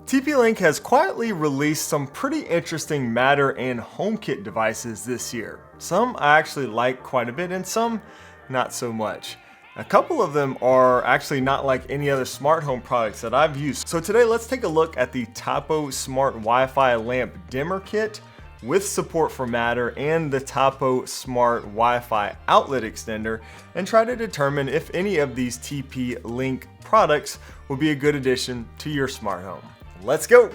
TP-Link has quietly released some pretty interesting Matter and HomeKit devices this year. Some I actually like quite a bit and some not so much. A couple of them are actually not like any other smart home products that I've used. So today let's take a look at the Tapo Smart Wi-Fi Lamp Dimmer Kit with support for Matter and the Tapo Smart Wi-Fi Outlet Extender and try to determine if any of these TP-Link products will be a good addition to your smart home. Let's go!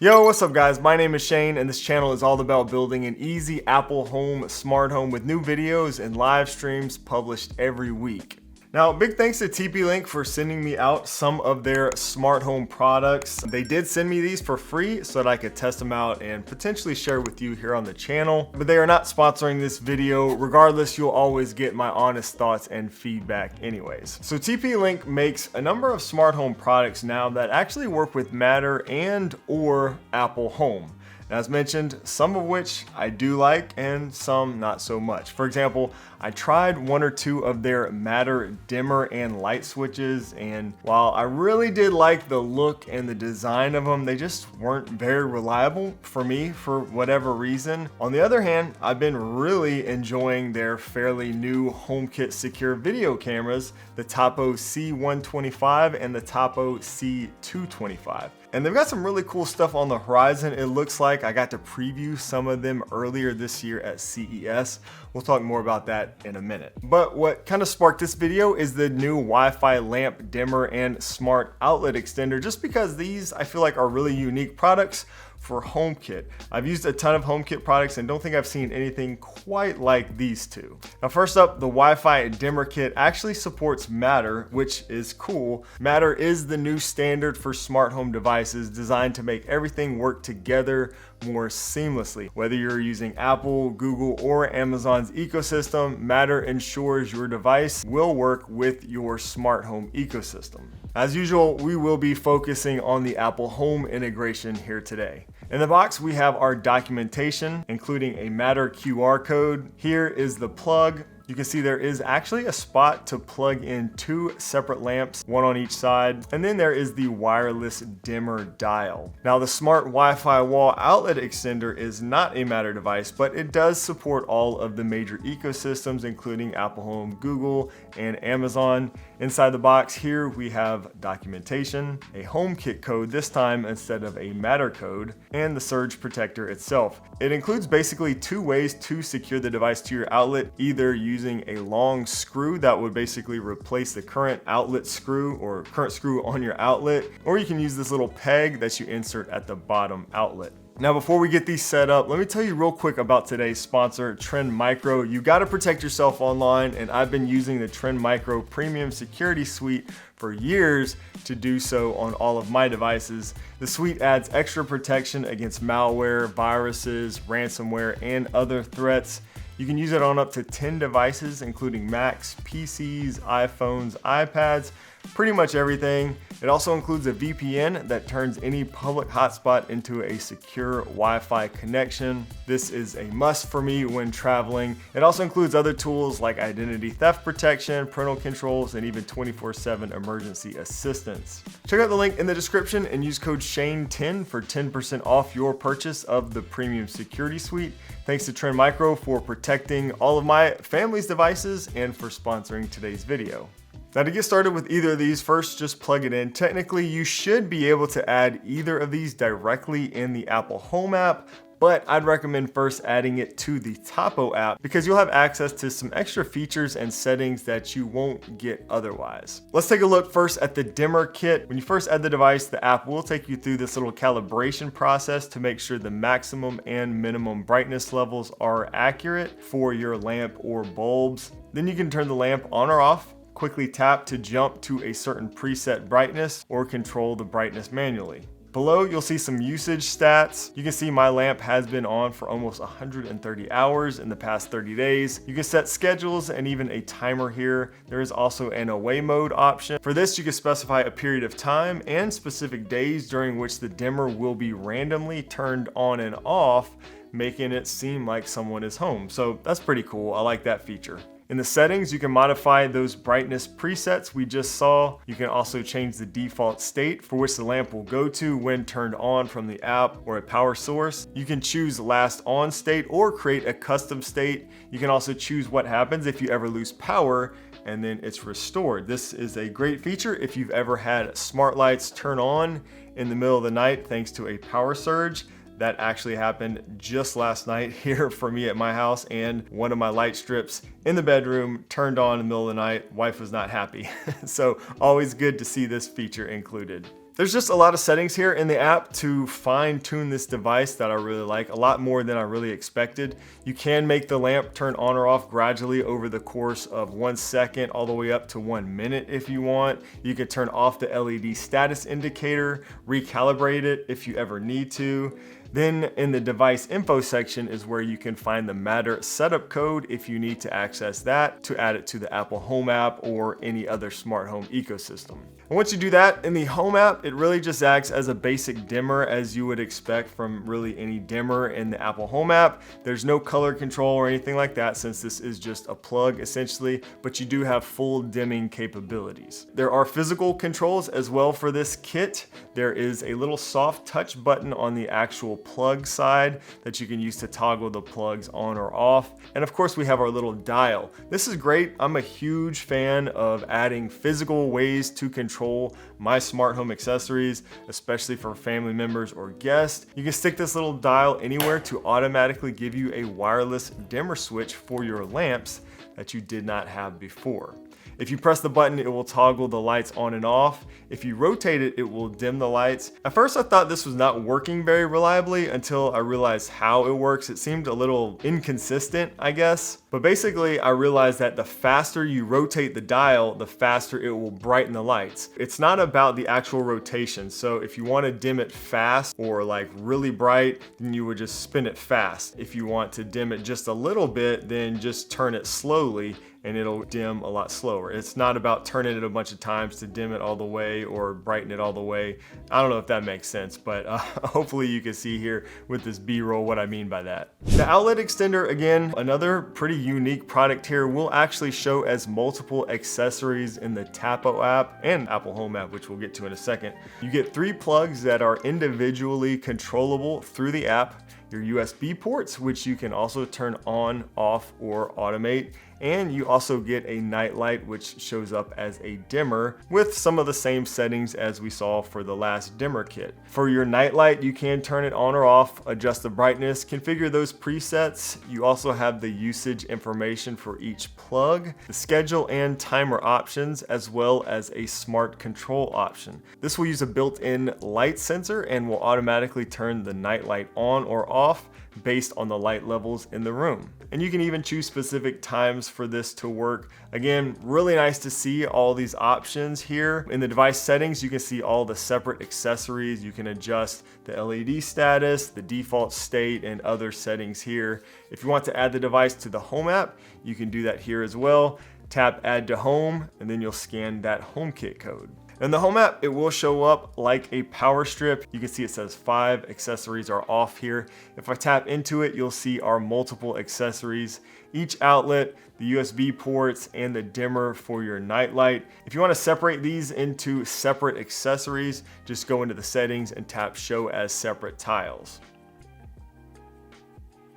Yo, what's up guys? My name is Shane and this channel is all about building an easy Apple home smart home with new videos and live streams published every week. Now, big thanks to TP-Link for sending me out some of their smart home products. They did send me these for free so that I could test them out and potentially share with you here on the channel. But they are not sponsoring this video. Regardless, you'll always get my honest thoughts and feedback anyways. So TP-Link makes a number of smart home products now that actually work with Matter and or Apple Home. As mentioned, some of which I do like and some not so much. For example, I tried one or two of their Matter dimmer and light switches, and while I really did like the look and the design of them, they just weren't very reliable for me for whatever reason. On the other hand, I've been really enjoying their fairly new HomeKit secure video cameras, the Tapo C125 and the Tapo C225. And they've got some really cool stuff on the horizon. It looks like I got to preview some of them earlier this year at CES. We'll talk more about that in a minute. But what kind of sparked this video is the new Wi-Fi lamp dimmer and smart outlet extender, just because these I feel like are really unique products for HomeKit. I've used a ton of HomeKit products and don't think I've seen anything quite like these two. Now first up, the Wi-Fi dimmer kit actually supports Matter, which is cool. Matter is the new standard for smart home devices designed to make everything work together more seamlessly. Whether you're using Apple, Google, or Amazon's ecosystem, Matter ensures your device will work with your smart home ecosystem. As usual, we will be focusing on the Apple Home integration here today. In the box, we have our documentation, including a Matter QR code. Here is the plug. You can see there is actually a spot to plug in two separate lamps, one on each side, and then there is the wireless dimmer dial. Now the smart Wi-Fi wall outlet extender is not a Matter device, but it does support all of the major ecosystems, including Apple Home, Google, and Amazon. Inside the box here, we have documentation, a HomeKit code this time instead of a Matter code, and the surge protector itself. It includes basically two ways to secure the device to your outlet, either using a long screw that would basically replace the current outlet screw or current screw on your outlet, or you can use this little peg that you insert at the bottom outlet. Now before we get these set up, let me tell you real quick about today's sponsor, trendmicro. You got to protect yourself online, and I've been using the trendmicro Premium Security Suite for years to do so on all of my devices. The suite adds extra protection against malware, viruses, ransomware, and other threats. You can use it on up to 10 devices, including Macs, PCs, iPhones, iPads, pretty much everything. It also includes a VPN that turns any public hotspot into a secure Wi-Fi connection. This is a must for me when traveling. It also includes other tools like identity theft protection, parental controls, and even 24/7 emergency assistance. Check out the link in the description and use code SHANE10 for 10% off your purchase of the Premium Security Suite. Thanks to trendmicro for protecting all of my family's devices and for sponsoring today's video. Now to get started with either of these, first just plug it in. Technically, you should be able to add either of these directly in the Apple Home app, but I'd recommend first adding it to the Tapo app because you'll have access to some extra features and settings that you won't get otherwise. Let's take a look first at the dimmer kit. When you first add the device, the app will take you through this little calibration process to make sure the maximum and minimum brightness levels are accurate for your lamp or bulbs. Then you can turn the lamp on or off. Quickly tap to jump to a certain preset brightness or control the brightness manually. Below, you'll see some usage stats. You can see my lamp has been on for almost 130 hours in the past 30 days. You can set schedules and even a timer here. There is also an away mode option. For this, you can specify a period of time and specific days during which the dimmer will be randomly turned on and off, making it seem like someone is home. So that's pretty cool. I like that feature. In the settings, you can modify those brightness presets we just saw. You can also change the default state for which the lamp will go to when turned on from the app or a power source. You can choose last on state or create a custom state. You can also choose what happens if you ever lose power and then it's restored. This is a great feature if you've ever had smart lights turn on in the middle of the night thanks to a power surge. That actually happened just last night here for me at my house, and one of my light strips in the bedroom turned on in the middle of the night. Wife was not happy. So always good to see this feature included. There's just a lot of settings here in the app to fine tune this device that I really like, a lot more than I really expected. You can make the lamp turn on or off gradually over the course of 1 second all the way up to 1 minute if you want. You can turn off the LED status indicator, recalibrate it if you ever need to. Then in the device info section is where you can find the Matter setup code if you need to access that to add it to the Apple Home app or any other smart home ecosystem. And once you do that in the Home app, it really just acts as a basic dimmer as you would expect from really any dimmer in the Apple Home app. There's no color control or anything like that since this is just a plug essentially, but you do have full dimming capabilities. There are physical controls as well for this kit. There is a little soft touch button on the actual plug side that you can use to toggle the plugs on or off. And of course we have our little dial. This is great. I'm a huge fan of adding physical ways to control my smart home accessories, especially for family members or guests. You can stick this little dial anywhere to automatically give you a wireless dimmer switch for your lamps that you did not have before. If you press the button, it will toggle the lights on and off. If you rotate it, it will dim the lights. At first, I thought this was not working very reliably until I realized how it works. It seemed a little inconsistent, I guess. But basically, I realized that the faster you rotate the dial, the faster it will brighten the lights. It's not about the actual rotation. So if you want to dim it fast or like really bright, then you would just spin it fast. If you want to dim it just a little bit, then just turn it slowly and it'll dim a lot slower. It's not about turning it a bunch of times to dim it all the way or brighten it all the way. I don't know if that makes sense, but hopefully you can see here with this B-roll what I mean by that. The outlet extender, again, another pretty unique product here, will actually show as multiple accessories in the Tapo app and Apple Home app, which we'll get to in a second. You get 3 plugs that are individually controllable through the app, your USB ports, which you can also turn on, off, or automate. And you also get a night light, which shows up as a dimmer with some of the same settings as we saw for the last dimmer kit. For your night light, you can turn it on or off, adjust the brightness, configure those presets. You also have the usage information for each plug, the schedule and timer options, as well as a smart control option. This will use a built-in light sensor and will automatically turn the night light on or off based on the light levels in the room. And you can even choose specific times for this to work. Again, really nice to see all these options here. In the device settings, you can see all the separate accessories. You can adjust the LED status, the default state, and other settings here. If you want to add the device to the Home app, you can do that here as well. Tap Add to Home, and then you'll scan that HomeKit code. In the Home app, it will show up like a power strip. You can see it says 5 accessories are off here. If I tap into it, you'll see our multiple accessories, each outlet, the USB ports, and the dimmer for your night light. If you want to separate these into separate accessories, just go into the settings and tap Show as Separate Tiles.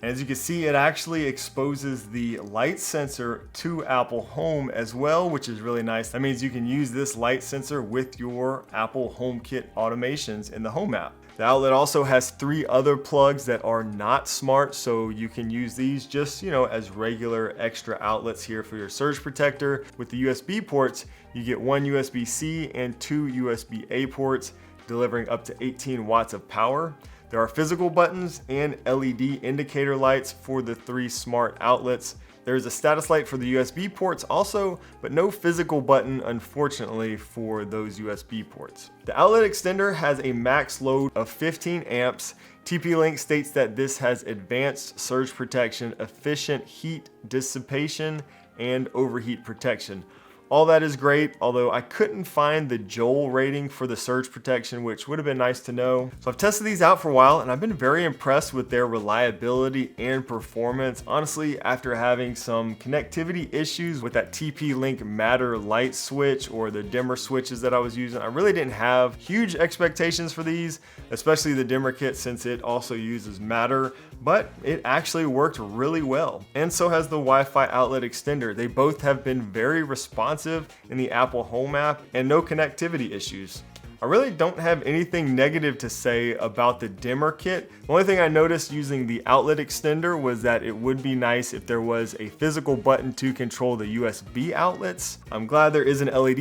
As you can see, it actually exposes the light sensor to Apple Home as well, which is really nice. That means you can use this light sensor with your Apple HomeKit automations in the Home app. The outlet also has 3 other plugs that are not smart, so you can use these just, as regular extra outlets here for your surge protector. With the USB ports, you get 1 USB-C and 2 USB-A ports, delivering up to 18 watts of power. There are physical buttons and LED indicator lights for the 3 smart outlets. There's a status light for the USB ports also, but no physical button, unfortunately, for those USB ports. The outlet extender has a max load of 15 amps. TP-Link states that this has advanced surge protection, efficient heat dissipation, and overheat protection. All that is great, although I couldn't find the Joel rating for the surge protection, which would have been nice to know. So I've tested these out for a while and I've been very impressed with their reliability and performance. Honestly, after having some connectivity issues with that TP-Link Matter light switch or the dimmer switches that I was using, I really didn't have huge expectations for these, especially the dimmer kit since it also uses Matter, but it actually worked really well. And so has the Wi-Fi Outlet Extender. They both have been very responsive in the Apple Home app and no connectivity issues. I really don't have anything negative to say about the dimmer kit. The only thing I noticed using the outlet extender was that it would be nice if there was a physical button to control the USB outlets. I'm glad there is an LED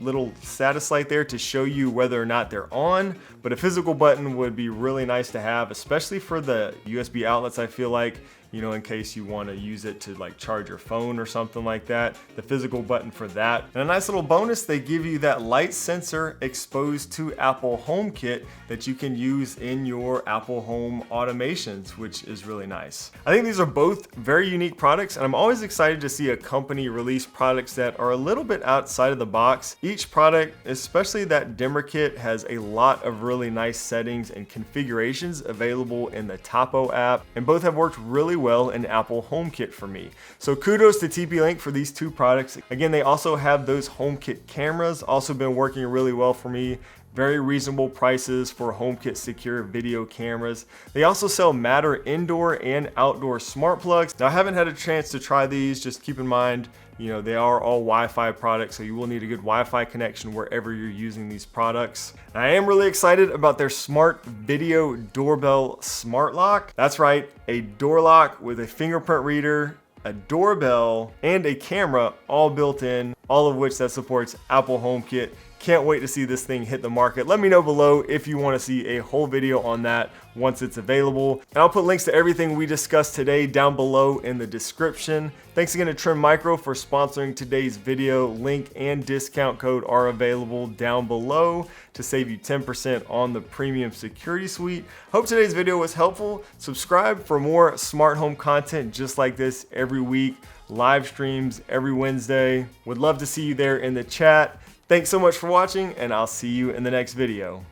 little status light there to show you whether or not they're on, but a physical button would be really nice to have, especially for the USB outlets. I feel like, you know, in case you want to use it to like charge your phone or something like that, the physical button for that. And a nice little bonus, they give you that light sensor exposed to Apple HomeKit that you can use in your Apple Home automations, which is really nice. I think these are both very unique products, and I'm always excited to see a company release products that are a little bit outside of the box. Each product, especially that dimmer kit, has a lot of really nice settings and configurations available in the Tapo app, and both have worked really well in Apple HomeKit for me. So kudos to TP-Link for these two products. Again, they also have those HomeKit cameras, also been working really well for me. Very reasonable prices for HomeKit secure video cameras. They also sell Matter indoor and outdoor smart plugs. Now I haven't had a chance to try these, just keep in mind, you know, they are all Wi-Fi products, so you will need a good Wi-Fi connection wherever you're using these products. And I am really excited about their smart video doorbell smart lock. That's right, a door lock with a fingerprint reader, a doorbell, and a camera all built in, all of which that supports Apple HomeKit. Can't wait to see this thing hit the market. Let me know below if you want to see a whole video on that once it's available. And I'll put links to everything we discussed today down below in the description. Thanks again to trendmicro for sponsoring today's video. Link and discount code are available down below to save you 10% on the premium security suite. Hope today's video was helpful. Subscribe for more smart home content just like this every week. Live streams every Wednesday. Would love to see you there in the chat. Thanks so much for watching, and I'll see you in the next video.